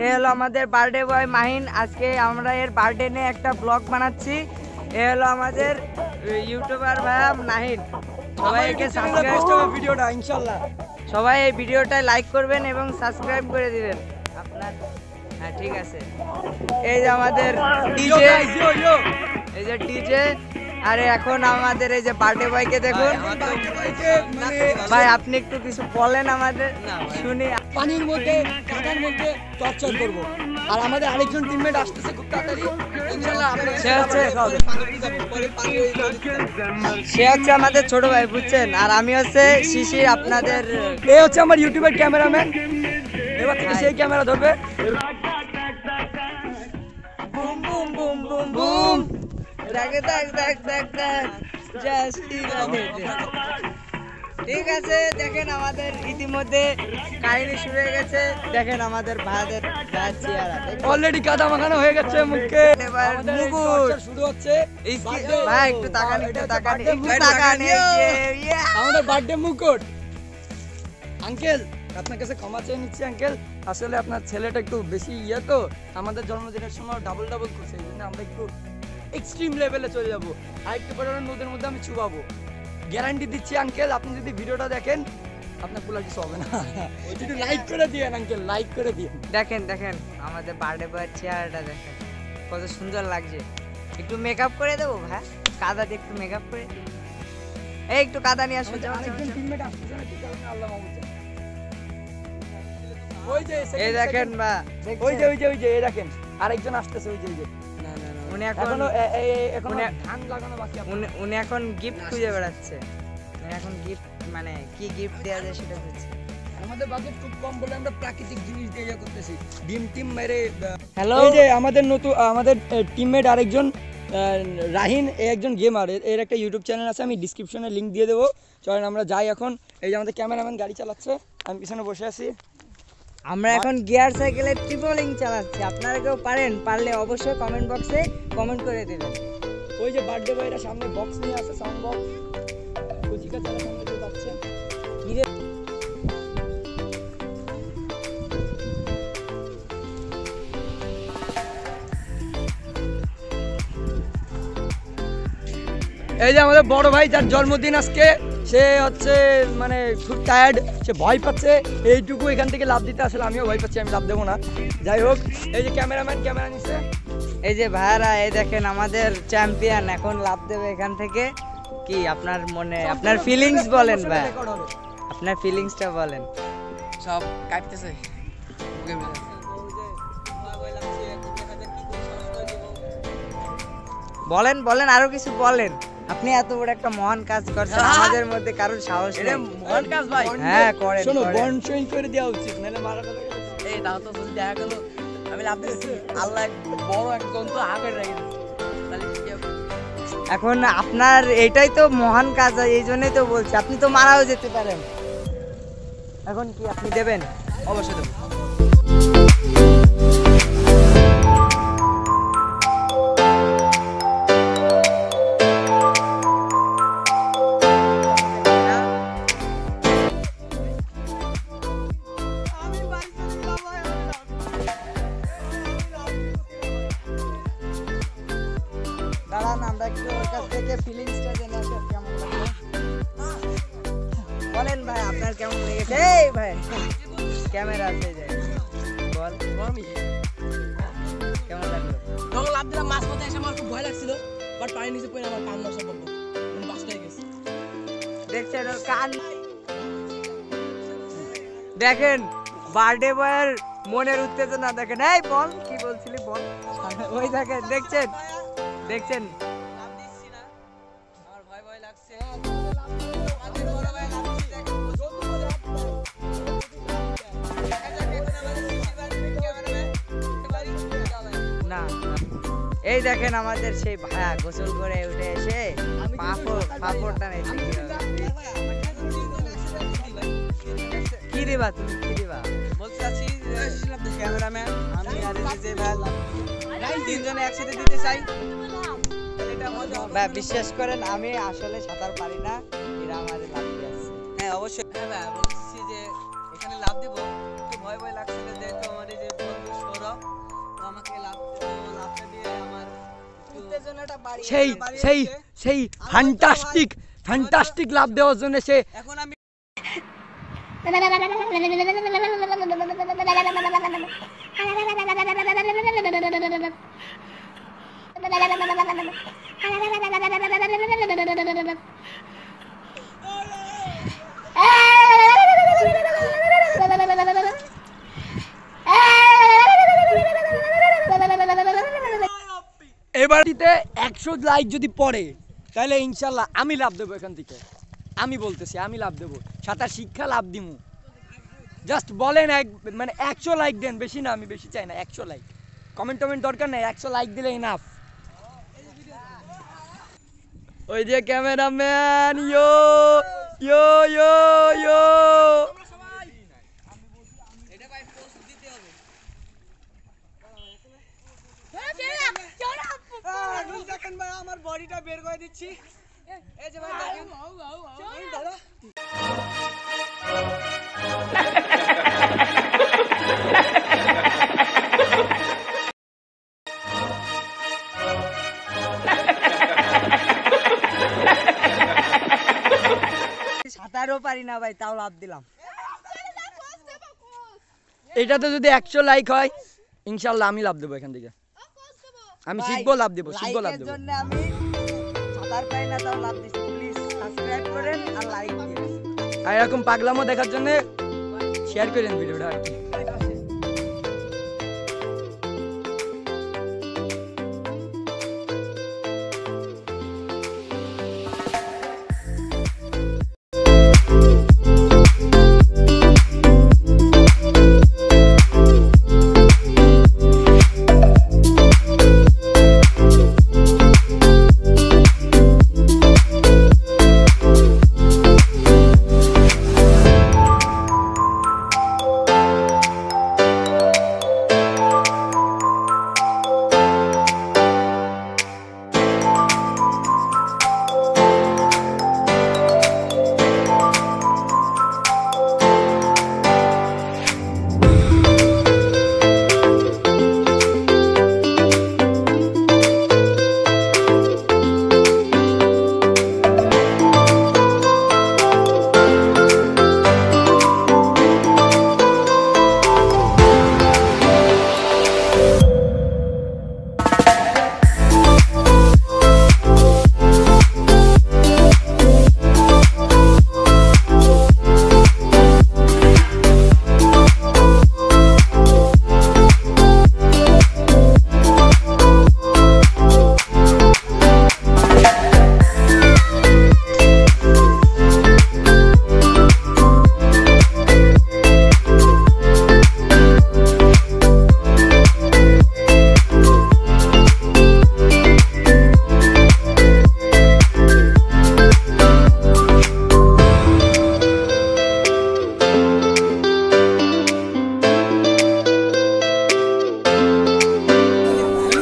এ হলো আমাদের birthday boy Mahin. আজকে আমরা এর বার্থডে নিয়ে একটা ব্লগ বানাচ্ছি। এ হলো আমাদের ইউটিউবার ভাইয়া নাহিন। সবাই একে সাবস্ক্রাইব করবেন ভিডিওটা ইনশাআল্লাহ। সবাই এই ভিডিওটা লাইক করবেন এবং সাবস্ক্রাইব করে দিবেন আপনার। হ্যাঁ ঠিক আছে। এই যে আমাদের ডিজে, এই যে ডিজে। আরে এখন আমাদের এই যে বার্থডে বয়কে দেখুন ভাই, আপনি একটু কিছু বলেন আমাদের শুনি। পানির মধ্যে কাদার মধ্যে টর্চার করব। আর আমাদের আরেকজন টিমমেট আসতেছে খুব তাড়াতাড়ি ইনশাআল্লাহ। সে হচ্ছে আমাদের ছোট ভাই, বুঝছেন। আর আমি হচ্ছে শিশির, আপনাদের এই হচ্ছে আমার ইউটিউবের ক্যামেরাম্যান। এবার থেকে সেই ক্যামেরা ধরবে। Boom boom boom boom boom দাগ দাগ দাগ দাগ দাগ জাস্ট ঠিক আছে। দেখেন আমাদের ইতিমধ্যে কাহিনী শুরু হয়ে গেছে। দেখেন আমাদের ভাইদের চেহারা অলরেডি কাদা মাখানো হয়ে গেছে মুখে। মুকুট শুরু হচ্ছে। ভাই একটু তাকান, একটু তাকান, একটু তাকান। আমাদের বার্থডে মুকুট। আঙ্কেল আপনার কাছে ক্ষমা চেয়ে নিচ্ছি আঙ্কেল। আসলে আপনার ছেলেটা একটু বেশি তো আমাদের জন্মদিনের সময় ডাবল করছে, এই জন্য আমরা একটু এক্সট্রিম লেভেলে চলে যাবো। আর একটু পরে নদীর মধ্যে আমি চুবাবো, গ্যারান্টি দিচ্ছি আঙ্কেল। আপনি যদি ভিডিওটা দেখেন আপনার পুরো কিছু হবে না। একটু লাইক করে দিয়েন আঙ্কেল, লাইক করে দিয়েন। দেখেন দেখেন আমাদের বার্থডে বয়ের চেহারাটা দেখেন কত সুন্দর লাগছে। একটু মেকআপ করে দেবো ভাই, কাদা দিয়ে একটু মেকআপ করে। এই একটু কাদা নিয়ে আসো। আরেকজন টিমমেট আসছে না, ঠিক আছে আল্লাহ মাহমুদ। এই দেখেন বা ওই যে এই দেখেন আরেকজন আসতেছে, ওই যে উনি এখন ধান লাগানো বাকি। উনি এখন গিফট খুঁজে বেড়াচ্ছে। উনি এখন গিফট মানে কি গিফট দেওয়া যায় সেটা খুঁজছে। আমাদের বাজেট খুব কম বলে আমরা প্রাকৃতিক জিনিস দিয়ে ইয়ে করতেছি। ডিম টিম মেরে। হ্যালো, এই যে আমাদের নতুন আমাদের টিমমেট আরেকজন রাহিন, এই একজন গেমার। এর একটা ইউটিউব চ্যানেল আছে, আমি ডিসক্রিপশনে লিংক দিয়ে দেবো। চলেন আমরা যাই এখন। এই যে আমাদের ক্যামেরাম্যান গাড়ি চালাচ্ছে, আমি পিছনে বসে আছি। আমরা এখন গিয়ার সাইকেলের ট্রিপলিং চালাচ্ছি। আপনারা কেউ পারলে অবশ্যই কমেন্ট বক্সে কমেন্ট করে দেবেন। ওই যে বার্থডে বয়রা সামনে বক্স নিয়ে আসে, সাউন্ড বক্স। কুচিকা চালা সামনে দিয়ে যাচ্ছে। এই যে আমাদের বড় ভাই, যার জন্মদিন আজকে, সে হচ্ছে মানে খুব টায়ার্ড, সে ভয় পাচ্ছে। এইটুকু এখান থেকে লাভ দিতে আসলে আমিও ভয় পাচ্ছি, আমি লাভ দেবো না। যাই হোক, এই যে ক্যামেরাম্যান ক্যামেরা নিচ্ছে। এই যে ভাইরা, এই দেখেন আমাদের চ্যাম্পিয়ন এখন লাভ দেবে এখান থেকে। কি আপনার মনে, আপনার ফিলিংস বলেন ভাই, আপনার ফিলিংসটা বলেন। সব কাটতেছে। বলেন বলেন আরো কিছু বলেন। আপনি এত বড় একটা মহান কাজ করছেন, আমাদের মধ্যে কারোর সাহস নেই। মহান কাজ ভাই। হ্যাঁ করেন। শোনো, বন সই করে দেওয়া উচিত, নাহলে মারা গেল। এই তাও তো যদি দেখা গেল আমি লাভ দিয়েছি, আল্লাহ বড় একজন তো আগে রেখে দিয়েছে, তাহলে কি হবে? এখন আপনার এটাই তো মহান কাজ, এই জন্যই তো বলছি। আপনি তো মারাও যেতে পারেন। এখন কি আপনি দেবেন? অবশ্যই দেবো। দাঁড়ান, আমরা একটু ওর কাছ থেকে ফিলিংসটা জেনে আসি কেমন লাগে। বলেন ভাই আপনার কেমন লেগেছে? এই ভাই ক্যামেরা আছে, যাই বল কেমন লাগলো? তখন লাভ দিলাম, মাছ পথে এসে আমার খুব ভয় লাগছিল, বাট পানির নিচে পড়ে আমার কান নষ্ট করবো, বাস হয়ে গেছে। দেখছেন ওর কান। দেখেন বার্থডে বয়ের মনের উত্তেজনা দেখেন। এই বল, কি বলছিলি বল। ওই দেখেন, দেখছেন দেখছেন আমার ভয় ভয় লাগছে। না। এই দেখেন আমাদের সেই ভাইয়া গোসল করে উঠে এসে পাপড়টা নেই। কি দিবা তুমি, কি দিবা? বলতে চাচ্ছি ক্যামেরাম্যান আমি আর যে ভাই তিনজনে একসাথে দিতে চাই। ভাই বিশ্বাস করেন, আমি আসলে সাঁতার পারি না, এরা আমাদের লাভ দিয়ে আসছে। হ্যাঁ অবশ্যই। হ্যাঁ ভাই বলছি যে এখানে লাভ দিব, একটু ভয় ভয় লাগছিল, যেহেতু আমার এই যে বন্ধু সেই সেই সেই ফ্যান্টাস্টিক লাভ দেওয়ার জন্য সে এখন আমি এবারটিতে 100 লাইক যদি পড়ে তাহলে ইনশাল্লাহ আমি লাভ দেবো এখান থেকে। আমি বলতেছি আমি লাভ দেবো, সাঁতার শিক্ষা লাভ দিমু। জাস্ট বলেন মানে 100 লাইক দেন, বেশি না, আমি বেশি চাই না, 100 লাইক। কমেন্ট দরকার নেই, 100 লাইক দিলে ইনাফ। ওই যে ক্যামেরাম্যান, ইয়ো ইয়ো ইয়ো ইয়ো। দেখেন ভাই আমার বডিটা বের করে দিচ্ছি, এই যে ভাই দেখেন দাদা। সাঁতারও পারি না ভাই, তাও লাভ দিলাম। এটাতে যদি 100 লাইক হয় ইনশাল্লাহ আমি লাভ দেবো এখান থেকে। আমি শিখবো, লাভ দেবো, শিখবো, লাভ দেবো। জন্য আমি সাঁতার পারি না, তাও লাভ দিচ্ছি। প্লিজ সাবস্ক্রাইব করেন আর লাইক দিন। আর এরকম পাগলামো দেখার জন্য শেয়ার করেন ভিডিওটা আর কি।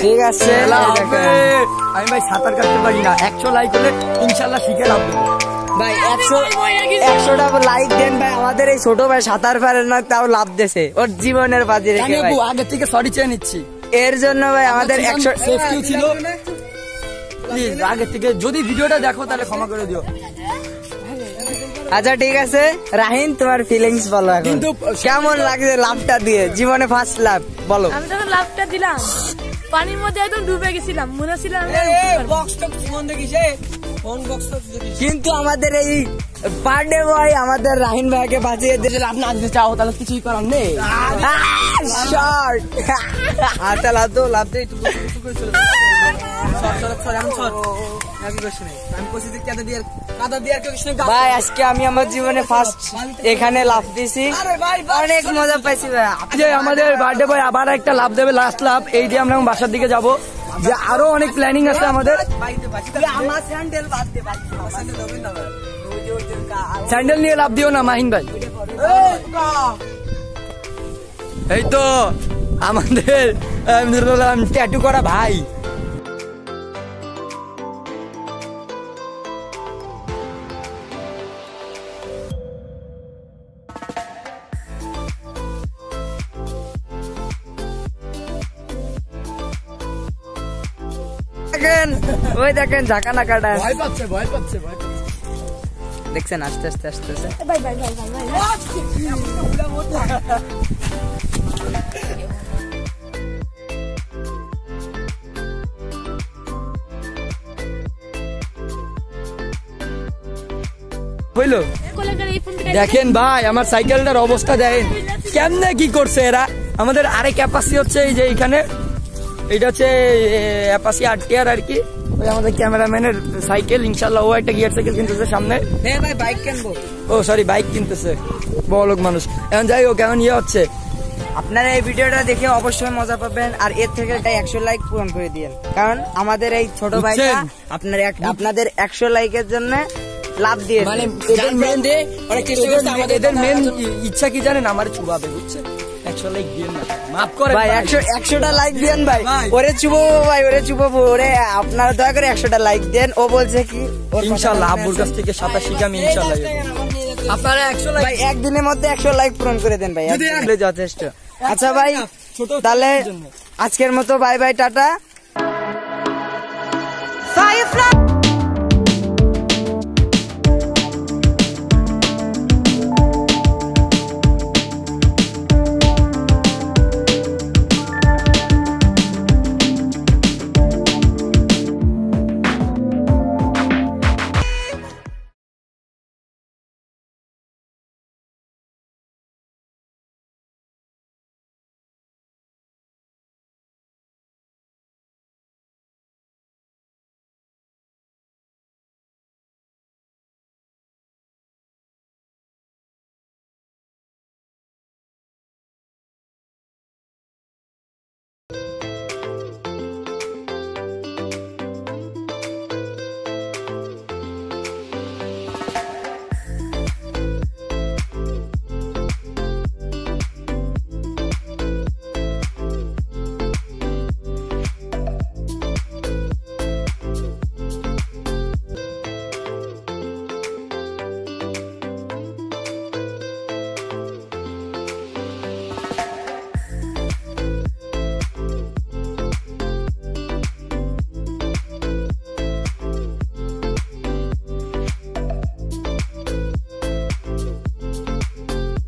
ঠিক আছে, আমি ভাই সাঁতার কাটতে পারি না, 100 লাইক হলে ইনশাল্লাহ শিখে লাভ দেবো ভাই। 100টা লাইক দেন ভাই। আমাদের এই ছোট ভাই সাঁতার পারে না, তাও লাভ দিয়েছে ওর জীবনের বাজি রেখে ভাই। আগে থেকে সরি চেয়ে নিচ্ছি এর জন্য ভাই আমাদের 100 সেফটি ছিল। প্লিজ আগে থেকে যদি ভিডিওটা দেখো তাহলে ক্ষমা করে দিও। আচ্ছা ঠিক আছে রাহিন, তোমার ফিলিংস বলো এখন। কিন্তু কেমন লাগছে লাভটা দিয়ে? জীবনে ফার্স্ট লাভ বলো। আমি যখন লাভটা দিলাম পানির মধ্যে একদম ডুবে গেছিলাম, মনে ছিল কিন্তু আমাদের এই বার্থডে বয় আমাদের রাহিন ভাইকে বাঁচিয়ে দিলে লাভ না দিতে চাও তাহলে কিছুই করার নেই। শর্ট আচ্ছা লাভ দো, লাভ দে। ভাই আজকে আমি আমার জীবনে ফার্স্ট এখানে লাভ দিছি, অনেক মজা পাইছি ভাই। যে আমাদের বার্থডে বয় আবার একটা লাভ দেবে, লাস্ট লাভ। এই দিয়ে আমরা বাসার দিকে যাব, যে আরো অনেক প্ল্যানিং আছে আমাদের। স্যান্ডেল নিয়ে লাভ দিও না মাহিন ভাই। এই তো আমাদের ট্যাটু করা ভাই। দেখেন ঝাঁকানা কাটা ভয় পাচ্ছে ভয় পাচ্ছে ভয় পাচ্ছে। দেখছেন আস্তে আস্তে আস্তে আস্তে ভাই ভাই ভাই ভাই ভাই হইলো কোলাকার এই ফোনটা দেখেন ভাই আমার সাইকেলটার অবস্থা দেখেন কেমনে কি করছে এরা। আমাদের আরেক অ্যাপাসি হচ্ছে এই যে এখানে, এটা হচ্ছে অ্যাপাসি আরটিআর আর কি, ওই আমাদের ক্যামেরাম্যানের সাইকেল। ইনশাল্লাহ ও একটা গিয়ার সাইকেল কিনতেছে সামনে। হ্যাঁ ভাই বাইক কিনবো। ও সরি বাইক কিনতেছে, বড়লোক মানুষ। এখন যাই হোক কেমন ইয়ে হচ্ছে। আপনারা এই ভিডিওটা দেখে অবশ্যই মজা পাবেন, আর এর থেকে 100 লাইক পূরণ করে দিয়েন, কারণ আমাদের এই ছোট ভাইটা বুঝছেন? আপনাদের 100 লাইকের জন্য লাভ দিয়ে মানে অনেক চেষ্টা করছে আমাদের এদের মেন ইচ্ছা কি জানেন, আমার চুবাবে, বুঝছেন? 100 লাইক দিয়ে না, মাফ করে ভাই 100টা লাইক দেন ভাই। ভাই। ওরে চুবাবো ভাই, ওরে চুবাবো, ওরে আপনারা দয়া করে 100টা লাইক দেন। ও বলছে কি ওর কথা ইনশাল্লাহ মনে আব্বুর আছে? কাছ থেকে 87 আমি ইনশাল্লাহ আপনারা 100 লাইক ভাই একদিনের মধ্যে 100 লাইক পূরণ করে দেন ভাই, যদি একদিনে যথেষ্ট। আচ্ছা ভাই ছোট তাহলে জন্য। আজকের মতো বাই বাই টাটা।